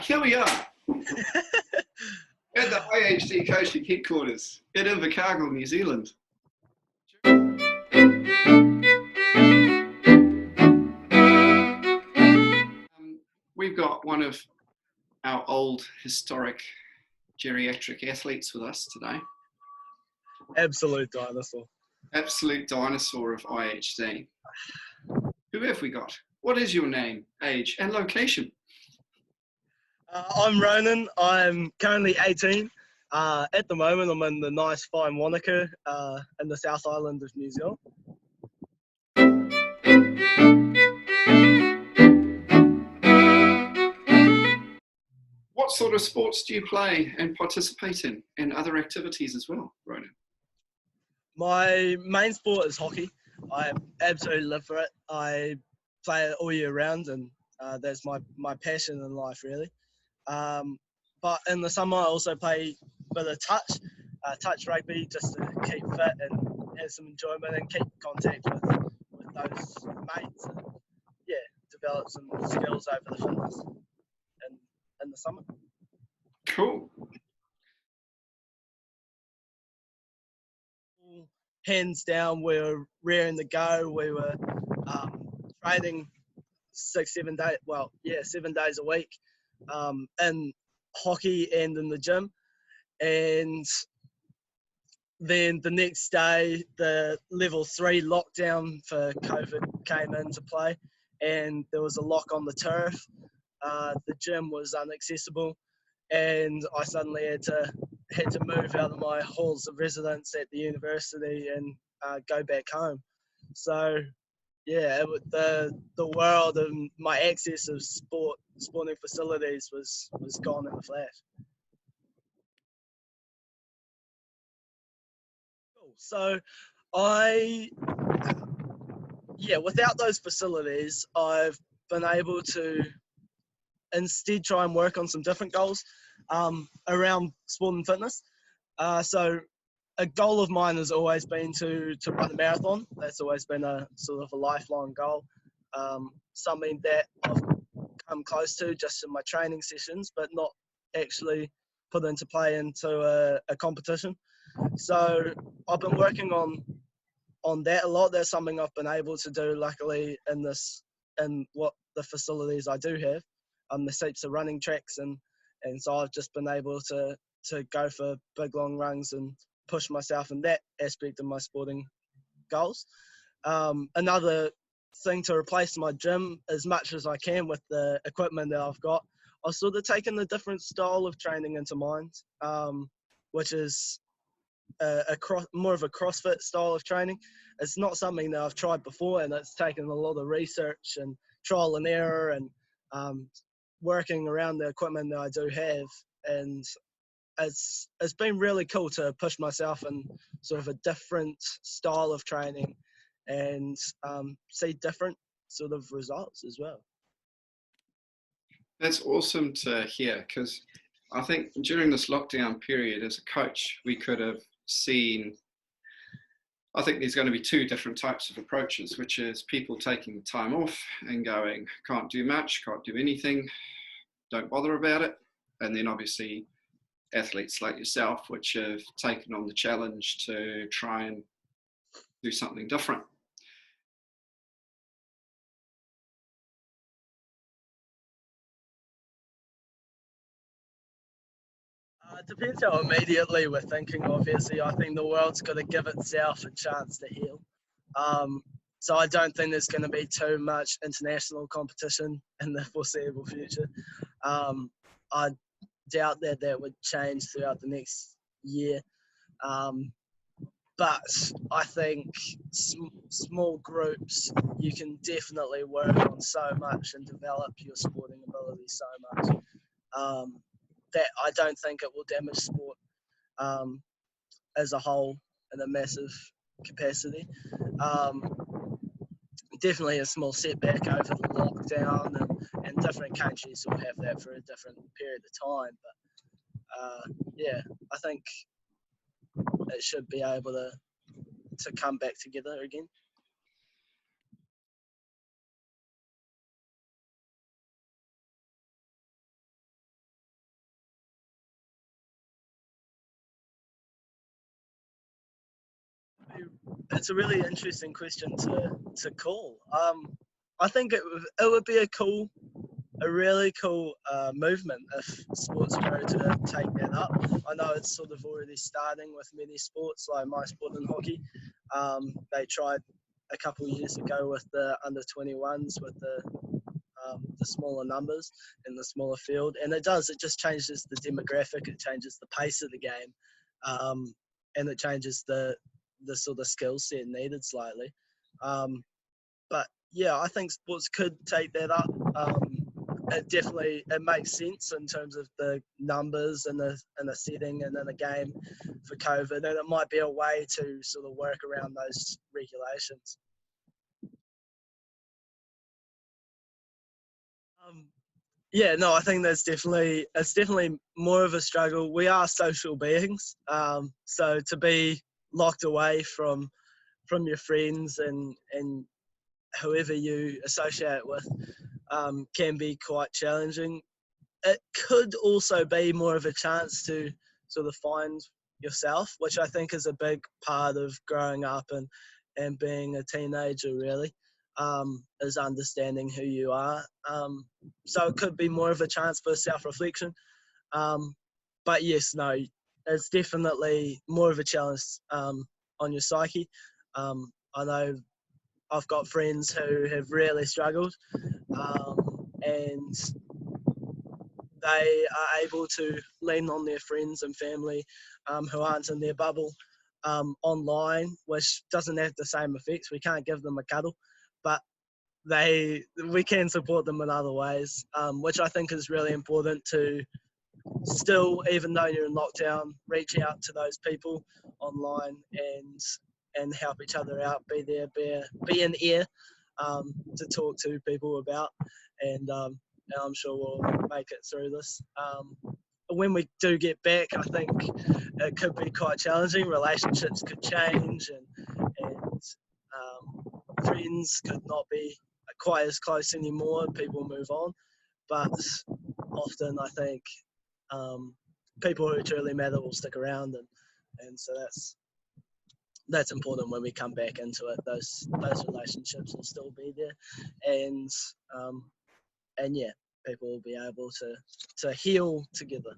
Here we are at the IHD coaching headquarters in Invercargill, New Zealand. We've got one of our old historic geriatric athletes with us today. Absolute dinosaur. Absolute dinosaur of IHD. Who have we got? What is your name, age, and location? I'm Ronan. I'm currently 18. At the moment, I'm in the nice fine Wanaka in the South Island of New Zealand. What sort of sports do you play and participate in, and other activities as well, Ronan? My main sport is hockey. I absolutely live for it. I play it all year round, and that's my passion in life, really. But in the summer, I also play a bit of touch rugby, just to keep fit and have some enjoyment and keep contact with those mates and, develop some skills over the fitness in the summer. Cool. Hands down, we were raring to go. We were training 7 days a week in hockey and in the gym. And then the next day, the level 3 lockdown for COVID came into play, and there was a lock on the turf. The gym was inaccessible, and I suddenly had to move out of my halls of residence at the university and go back home. So, the world and my access of sporting facilities was gone in a flash. Cool. So, without those facilities, I've been able to instead try and work on some different goals around sport and fitness. So a goal of mine has always been to run a marathon. That's always been a sort of a lifelong goal, something that I've come close to just in my training sessions, but not actually put into play into a competition. So I've been working on that a lot. That's something I've been able to do, luckily, in what the facilities I do have. There's heaps of running tracks, and so I've just been able to go for big long runs and push myself in that aspect of my sporting goals. Another thing to replace my gym as much as I can with the equipment that I've got, I've sort of taken a different style of training into mind, which is more of a CrossFit style of training. It's not something that I've tried before, and it's taken a lot of research and trial and error and working around the equipment that I do have, and it's been really cool to push myself in sort of a different style of training and see different sort of results as well. That's awesome to hear, because I think during this lockdown period as a coach, we could have seen, I think there's going to be two different types of approaches, which is people taking the time off and going, can't do much, can't do anything, don't bother about it. And then obviously athletes like yourself, which have taken on the challenge to try and do something different. It depends how immediately we're thinking, obviously. I think the world's got to give itself a chance to heal. So I don't think there's going to be too much international competition in the foreseeable future. I doubt that would change throughout the next year. But I think small groups, you can definitely work on so much and develop your sporting ability so much that I don't think it will damage sport as a whole in a massive capacity. Definitely a small setback over the lockdown, and different countries will have that for a different period of time. But I think it should be able to come back together again. it's a really interesting question to call. I think it would be a really cool movement if sports were to take that up. I know it's sort of already starting with many sports, like my sport in hockey. They tried a couple of years ago with the under 21s with the smaller numbers and the smaller field, and it just changes the demographic, it changes the pace of the game, and it changes the sort of skill set needed slightly. But yeah, I think sports could take that up. It makes sense in terms of the numbers and the setting and in the game for COVID, and it might be a way to sort of work around those regulations. Yeah, no, I think it's definitely more of a struggle. We are social beings, so to be locked away from your friends and whoever you associate with can be quite challenging. It could also be more of a chance to sort of find yourself, which I think is a big part of growing up and being a teenager, really, is understanding who you are. So it could be more of a chance for self-reflection. But yes, no, it's definitely more of a challenge on your psyche. I know I've got friends who have really struggled, and they are able to lean on their friends and family who aren't in their bubble online, which doesn't have the same effects. We can't give them a cuddle, but we can support them in other ways, which I think is really important to still, even though you're in lockdown, reach out to those people online and help each other out, be there, be an ear to talk to people about, and I'm sure we'll make it through this. When we do get back, I think it could be quite challenging. Relationships could change, and friends could not be quite as close anymore. People move on, but often I think people who truly matter will stick around, and so that's important when we come back into it. Those relationships will still be there, and yeah, people will be able to heal together.